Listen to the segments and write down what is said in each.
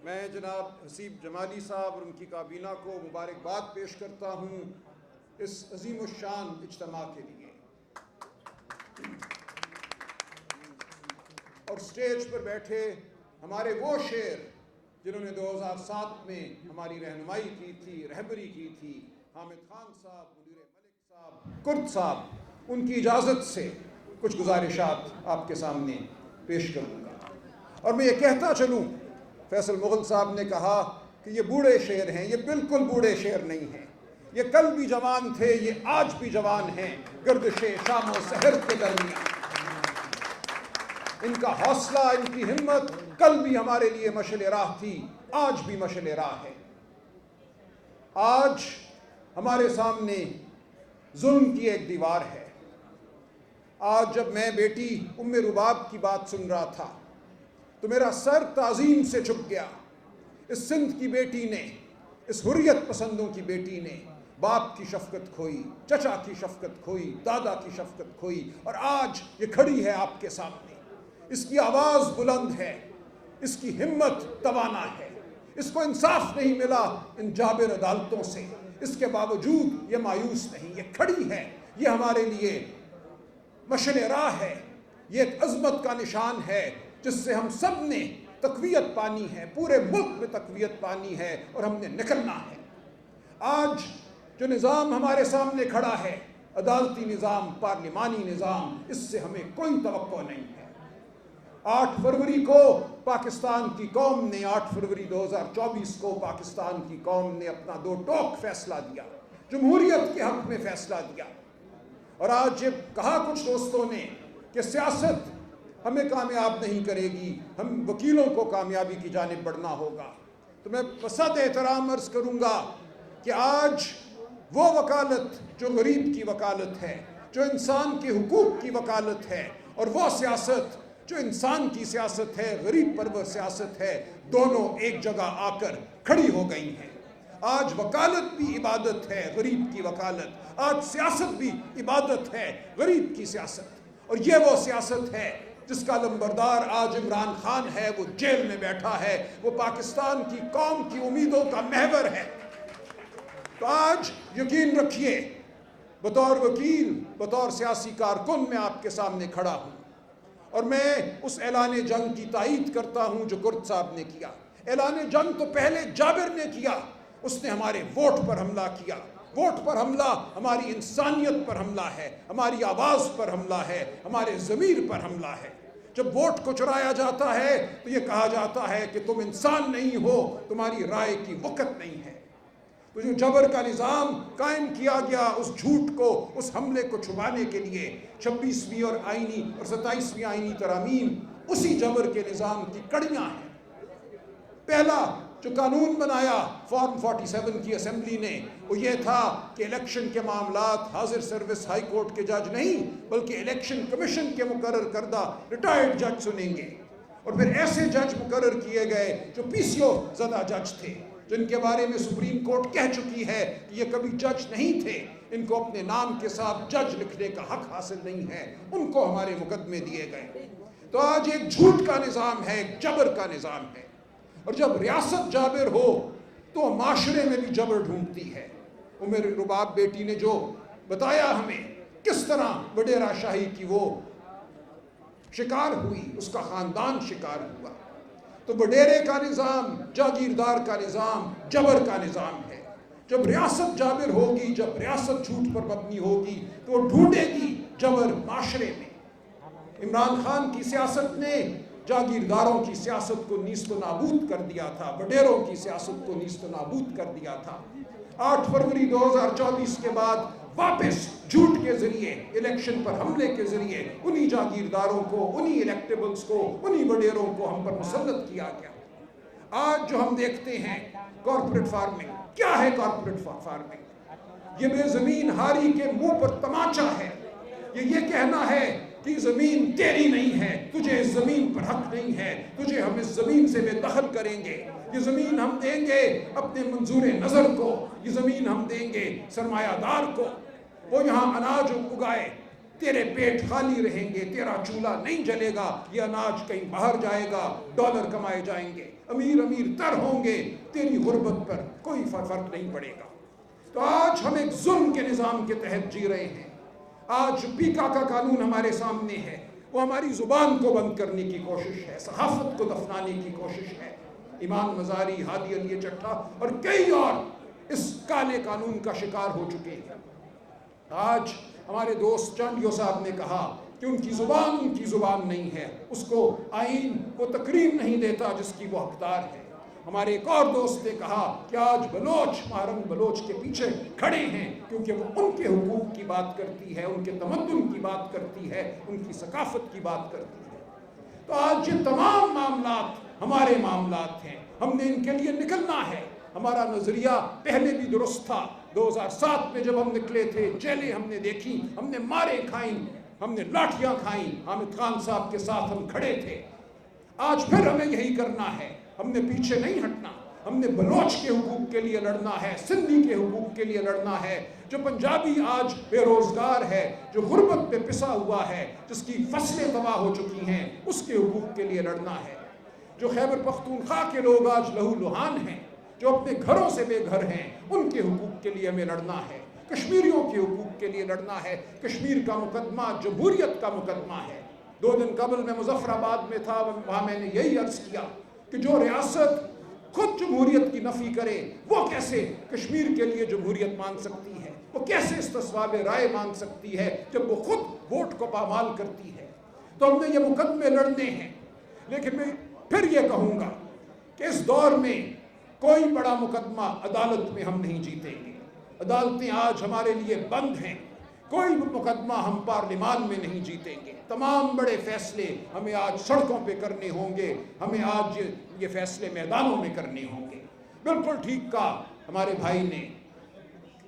میں جناب حسیب جمالی صاحب اور ان کی کابینہ کو مبارکباد پیش کرتا ہوں اس عظیم الشان اجتماع کے لیے، اور سٹیج پر بیٹھے ہمارے وہ شیر جنہوں نے 2007 میں ہماری رہنمائی کی تھی، رہبری کی تھی، حامد خان صاحب، منیر ملک صاحب، کرد صاحب، ان کی اجازت سے کچھ گزارشات آپ کے سامنے پیش کروں گا۔ اور میں یہ کہتا چلوں، فیصل مغل صاحب نے کہا کہ یہ بوڑھے شعر ہیں، یہ بالکل بوڑھے شعر نہیں ہیں، یہ کل بھی جوان تھے، یہ آج بھی جوان ہیں، گردش شام و سحر کے درمیان۔ ان کا حوصلہ، ان کی ہمت کل بھی ہمارے لیے مشعل راہ تھی، آج بھی مشعل راہ ہے۔ آج ہمارے سامنے ظلم کی ایک دیوار ہے۔ آج جب میں بیٹی ام رباب کی بات سن رہا تھا تو میرا سر تعظیم سے جھک گیا۔ اس سندھ کی بیٹی نے، اس حریت پسندوں کی بیٹی نے باپ کی شفقت کھوئی، چچا کی شفقت کھوئی، دادا کی شفقت کھوئی، اور آج یہ کھڑی ہے آپ کے سامنے۔ اس کی آواز بلند ہے، اس کی ہمت توانا ہے، اس کو انصاف نہیں ملا ان جابر عدالتوں سے، اس کے باوجود یہ مایوس نہیں، یہ کھڑی ہے۔ یہ ہمارے لیے مشعل راہ ہے، یہ ایک عظمت کا نشان ہے جس سے ہم سب نے تقویت پانی ہے، پورے ملک میں تقویت پانی ہے، اور ہم نے نکلنا ہے۔ آج جو نظام ہمارے سامنے کھڑا ہے، عدالتی نظام، پارلیمانی نظام، اس سے ہمیں کوئی توقع نہیں ہے۔ 8 فروری کو پاکستان کی قوم نے، 8 فروری 2024 کو پاکستان کی قوم نے اپنا 2 ٹوک فیصلہ دیا، جمہوریت کے حق میں فیصلہ دیا۔ اور آج یہ کہا کچھ دوستوں نے کہ سیاست ہمیں کامیاب نہیں کرے گی، ہم وکیلوں کو کامیابی کی جانب بڑھنا ہوگا، تو میں بسط احترام عرض کروں گا کہ آج وہ وکالت جو غریب کی وکالت ہے، جو انسان کے حقوق کی وکالت ہے، اور وہ سیاست جو انسان کی سیاست ہے، غریب پرور سیاست ہے، دونوں ایک جگہ آ کر کھڑی ہو گئی ہیں۔ آج وکالت بھی عبادت ہے، غریب کی وکالت، آج سیاست بھی عبادت ہے، غریب کی سیاست، اور یہ وہ سیاست ہے جس کا لمبردار آج عمران خان ہے، وہ جیل میں بیٹھا ہے، وہ پاکستان کی قوم کی امیدوں کا محور ہے۔ تو آج یقین رکھیے، بطور وکیل، بطور سیاسی کارکن میں آپ کے سامنے کھڑا ہوں، اور میں اس اعلان جنگ کی تائید کرتا ہوں جو کرد صاحب نے کیا۔ اعلان جنگ تو پہلے جابر نے کیا، اس نے ہمارے ووٹ پر حملہ کیا۔ ووٹ پر حملہ ہماری انسانیت پر حملہ ہے، ہماری آواز پر حملہ ہے، ہمارے ضمیر پر حملہ ہے۔ جب ووٹ کو چرایا جاتا ہے تو یہ کہا جاتا ہے کہ تم انسان نہیں ہو، تمہاری رائے کی وقت نہیں ہے۔ تو جو جبر کا نظام قائم کیا گیا، اس جھوٹ کو، اس حملے کو چھپانے کے لیے 26ویں اور 27ویں آئینی ترامیم اسی جبر کے نظام کی کڑیاں ہیں۔ پہلا جو قانون بنایا فارم 47 کی اسمبلی نے، وہ یہ تھا کہ الیکشن کے معاملات حاضر سروس ہائی کورٹ کے جج نہیں بلکہ الیکشن کمیشن کے مقرر کردہ ریٹائرڈ جج سنیں گے، اور پھر ایسے جج مقرر کیے گئے جو پی سی او زدہ جج تھے، جن کے بارے میں سپریم کورٹ کہہ چکی ہے کہ یہ کبھی جج نہیں تھے، ان کو اپنے نام کے ساتھ جج لکھنے کا حق حاصل نہیں ہے، ان کو ہمارے مقدمے دیے گئے۔ تو آج ایک جھوٹ کا نظام ہے، ایک جبر کا نظام ہے، اور جب ریاست جابر ہو تو معاشرے میں بھی جبر ڈھونڈتی ہے۔ عمر رباب بیٹی نے جو بتایا ہمیں کس طرح وڈیرا شاہی کی وہ شکار ہوئی، اس کا خاندان شکار ہوا، تو وڈیرے کا نظام، جاگیردار کا نظام، جبر کا نظام ہے۔ جب ریاست جابر ہوگی، جب ریاست جھوٹ پر مبنی ہوگی تو وہ ڈھونڈے گی جبر معاشرے میں۔ عمران خان کی سیاست نے جاگیرداروں کی سیاست کو نیست و نابود کر دیا تھا، وڈیروں کی سیاست کو نیست و نابود کر دیا تھا۔ 8 فروری 2024 کے بعد واپس جھوٹ کے ذریعے، الیکشن پر حملے کے ذریعے انہی جاگیرداروں کو، انہی الیکٹیبلز کو، انہی وڈیروں کو ہم پر مسلط کیا گیا۔ آج جو ہم دیکھتے ہیں کارپوریٹ فارمنگ، کیا ہے کارپوریٹ فارمنگ؟ یہ بے زمین ہاری کے منہ پر تماچا ہے۔ یہ کہنا ہے کہ زمین تیری نہیں ہے، تجھے اس زمین پر حق نہیں ہے، تجھے ہم اس زمین سے بے دخل کریں گے، یہ زمین ہم دیں گے اپنے منظور نظر کو، یہ زمین ہم دیں گے سرمایہ دار کو، وہ یہاں اناج اگائے، تیرے پیٹ خالی رہیں گے، تیرا چولہا نہیں جلے گا، یہ اناج کہیں باہر جائے گا، ڈالر کمائے جائیں گے، امیر امیر تر ہوں گے، تیری غربت پر کوئی فرق نہیں پڑے گا۔ تو آج ہم ایک ظلم کے نظام کے تحت جی رہے ہیں۔ آج پیکا کا قانون ہمارے سامنے ہے، وہ ہماری زبان کو بند کرنے کی کوشش ہے، صحافت کو دفنانے کی کوشش ہے۔ ایمان مزاری، ہادی علی چٹھا اور کئی اور اس کالے قانون کا شکار ہو چکے ہیں۔ آج ہمارے دوست چانڈیو صاحب نے کہا کہ ان کی زبان نہیں ہے، اس کو آئین وہ تکریم نہیں دیتا جس کی وہ حقدار ہے۔ ہمارے ایک اور دوست نے کہا کہ آج بلوچ مہرنگ بلوچ کے پیچھے کھڑے ہیں کیونکہ وہ ان کے حقوق کی بات کرتی ہے، ان کے تمدن کی بات کرتی ہے، ان کی ثقافت کی بات کرتی ہے۔ تو آج یہ تمام معاملات ہمارے معاملات ہیں، ہم نے ان کے لیے نکلنا ہے۔ ہمارا نظریہ پہلے بھی درست تھا۔ 2007 میں جب ہم نکلے تھے، جیلیں ہم نے دیکھی، ہم نے مارے کھائیں، ہم نے لاٹھیاں کھائیں، حامد خان صاحب کے ساتھ ہم کھڑے تھے۔ آج پھر ہمیں یہی کرنا ہے، ہم نے پیچھے نہیں ہٹنا۔ ہم نے بلوچ کے حقوق کے لیے لڑنا ہے، سندھی کے حقوق کے لیے لڑنا ہے، جو پنجابی آج بے روزگار ہے، جو غربت پہ پسا ہوا ہے، جس کی فصلیں تباہ ہو چکی ہیں، اس کے حقوق کے لیے لڑنا ہے۔ جو خیبر پختونخوا کے لوگ آج لہو لہان ہیں، جو اپنے گھروں سے بے گھر ہیں، ان کے حقوق کے لیے ہمیں لڑنا ہے۔ کشمیریوں کے حقوق کے لیے لڑنا ہے۔ کشمیر کا مقدمہ جمہوریت کا مقدمہ ہے۔ 2 دن قبل میں مظفر آباد میں تھا، وہاں میں نے یہی عرض کیا کہ جو ریاست خود جمہوریت کی نفی کرے، وہ کیسے کشمیر کے لیے جمہوریت مان سکتی ہے؟ وہ کیسے استصواب رائے مان سکتی ہے جب وہ خود ووٹ کو پامال کرتی ہے؟ تو ہم نے یہ مقدمے لڑنے ہیں۔ لیکن میں پھر یہ کہوں گا کہ اس دور میں کوئی بڑا مقدمہ عدالت میں ہم نہیں جیتیں گے۔ عدالتیں آج ہمارے لیے بند ہیں۔ کوئی مقدمہ ہم پارلیمان میں نہیں جیتیں گے۔ تمام بڑے فیصلے ہمیں آج سڑکوں پہ کرنے ہوں گے، ہمیں آج یہ فیصلے میدانوں میں کرنے ہوں گے۔ بالکل ٹھیک کہا ہمارے بھائی نے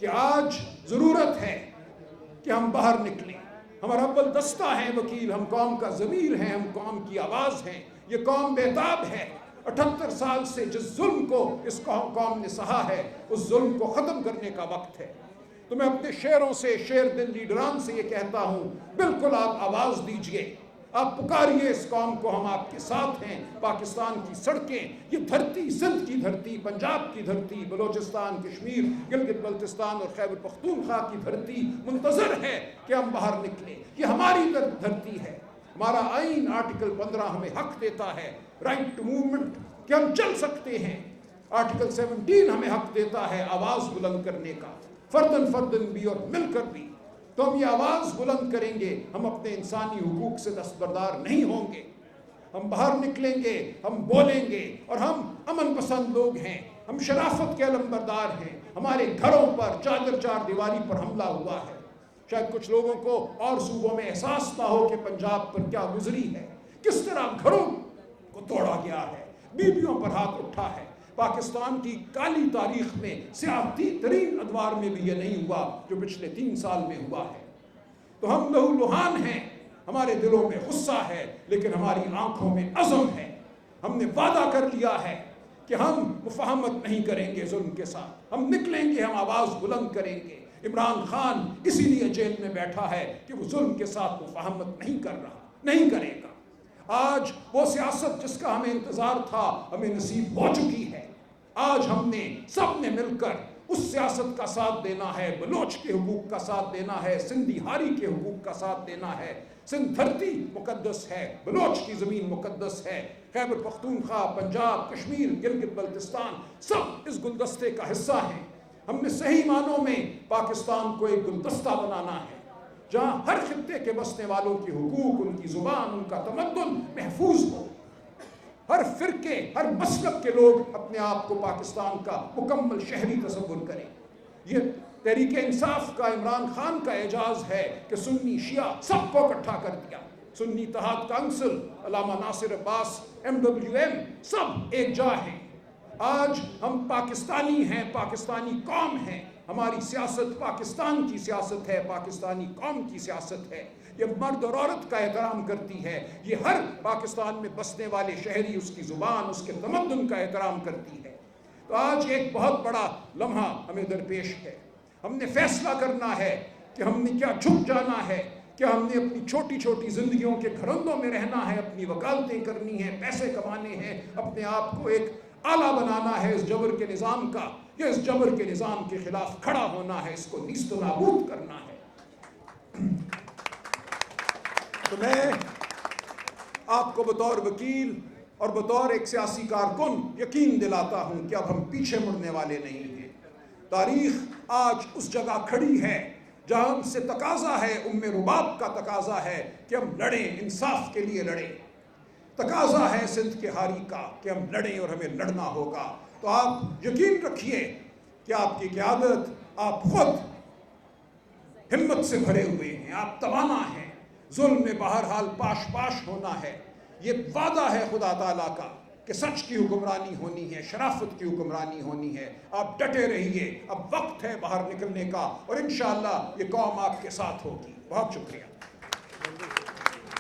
کہ آج ضرورت ہے کہ ہم باہر نکلیں۔ ہمارا اول دستہ ہیں وکیل، ہم قوم کا ضمیر ہیں، ہم قوم کی آواز ہیں۔ یہ قوم بیتاب ہے۔ 78 سال سے جس ظلم کو اس قوم نے سہا ہے، اس ظلم کو ختم کرنے کا وقت ہے۔ تو میں اپنے شعروں سے، شعر دل لیڈران سے یہ کہتا ہوں، بالکل آپ آواز دیجئے، آپ پکاریے اس قوم کو، ہم آپ کے ساتھ ہیں۔ پاکستان کی سڑکیں، یہ دھرتی، سندھ کی دھرتی، پنجاب کی دھرتی، بلوچستان، کشمیر، گلگت بلتستان اور خیبر پختونخوا کی دھرتی منتظر ہے کہ ہم باہر نکلیں۔ یہ ہماری دھرتی ہے۔ ہمارا آئین آرٹیکل 15 ہمیں حق دیتا ہے، رائٹ ٹو موومنٹ، کہ ہم چل سکتے ہیں۔ آرٹیکل 17 ہمیں حق دیتا ہے آواز بلند کرنے کا، فردن بھی اور مل کر بھی۔ تو ہم یہ آواز بلند کریں گے، ہم اپنے انسانی حقوق سے دستبردار نہیں ہوں گے۔ ہم باہر نکلیں گے، ہم بولیں گے، اور ہم امن پسند لوگ ہیں، ہم شرافت کے علمبردار ہیں۔ ہمارے گھروں پر چار دیواری پر حملہ ہوا ہے۔ شاید کچھ لوگوں کو اور صوبوں میں احساس نہ ہو کہ پنجاب پر کیا گزری ہے، کس طرح گھروں کو توڑا گیا ہے، بیویوں پر ہاتھ اٹھا ہے۔ پاکستان کی کالی تاریخ میں سیاسی ترین ادوار میں بھی یہ نہیں ہوا جو پچھلے 3 سال میں ہوا ہے۔ تو ہم لہو لہان ہیں، ہمارے دلوں میں غصہ ہے، لیکن ہماری آنکھوں میں عزم ہے۔ ہم نے وعدہ کر لیا ہے کہ ہم مفاہمت نہیں کریں گے ظلم کے ساتھ، ہم نکلیں گے، ہم آواز بلند کریں گے۔ عمران خان اسی لیے جیل میں بیٹھا ہے کہ وہ ظلم کے ساتھ مفاہمت نہیں کر رہا، نہیں کرے گا۔ آج وہ سیاست جس کا ہمیں انتظار تھا ہمیں نصیب ہو چکی ہے۔ آج ہم نے سب نے مل کر اس سیاست کا ساتھ دینا ہے، بلوچ کے حقوق کا ساتھ دینا ہے، سندھی ہاری کے حقوق کا ساتھ دینا ہے۔ سندھ دھرتی مقدس ہے، بلوچ کی زمین مقدس ہے، خیبر پختونخوا، پنجاب، کشمیر، گلگت بلتستان سب اس گلدستے کا حصہ ہیں۔ ہم نے صحیح معنوں میں پاکستان کو ایک گلدستہ بنانا ہے جہاں ہر خطے کے بسنے والوں کی حقوق، ان کی زبان، ان کا تمدن محفوظ ہو۔ ہر فرقے، ہر مسلک کے لوگ اپنے آپ کو پاکستان کا مکمل شہری تصور کریں۔ یہ تحریک انصاف کا، عمران خان کا اعجاز ہے کہ سنی شیعہ سب کو اکٹھا کر دیا۔ سنی اتحاد کونسل، علامہ ناصر عباس، MWM سب ایک جا ہیں۔ آج ہم پاکستانی ہیں، پاکستانی قوم ہیں۔ ہماری سیاست پاکستان کی سیاست ہے، پاکستانی قوم کی سیاست ہے۔ یہ مرد اور عورت کا احترام کرتی ہے۔ یہ ہر پاکستان میں بسنے والے شہری اس کی زبان، اس کے تمدن کا احترام کرتی ہے۔ تو آج ایک بہت بڑا لمحہ ہمیں درپیش ہے۔ ہم نے فیصلہ کرنا ہے کہ ہم نے کیا جھک جانا ہے، کہ ہم نے اپنی چھوٹی چھوٹی زندگیوں کے گھرندوں میں رہنا ہے، اپنی وکالتیں کرنی ہیں، پیسے کمانے ہیں، اپنے آپ کو ایک آلہ بنانا ہے اس جبر کے نظام کا، یا اس جبر کے نظام کے خلاف کھڑا ہونا ہے، اس کو نیست و نابود کرنا ہے۔ تو میں آپ کو بطور وکیل اور بطور ایک سیاسی کارکن یقین دلاتا ہوں کہ اب ہم پیچھے مڑنے والے نہیں ہیں۔ تاریخ آج اس جگہ کھڑی ہے جہاں ہم سے تقاضا ہے، رباب کا تقاضا ہے کہ ہم لڑیں، انصاف کے لیے لڑیں۔ تقاضا ہے سندھ کے حاری کا کہ ہم لڑیں اور ہمیں لڑنا ہوگا۔ تو آپ یقین رکھیے کہ آپ کی قیادت، آپ خود ہمت سے بھرے ہوئے ہیں، آپ توانا ہیں، ظلم میں بہرحال پاش پاش ہونا ہے۔ یہ وعدہ ہے خدا تعالیٰ کا کہ سچ کی حکمرانی ہونی ہے، شرافت کی حکمرانی ہونی ہے۔ آپ ڈٹے رہیے، اب وقت ہے باہر نکلنے کا، اور انشاءاللہ یہ قوم آپ کے ساتھ ہوگی۔ بہت شکریہ۔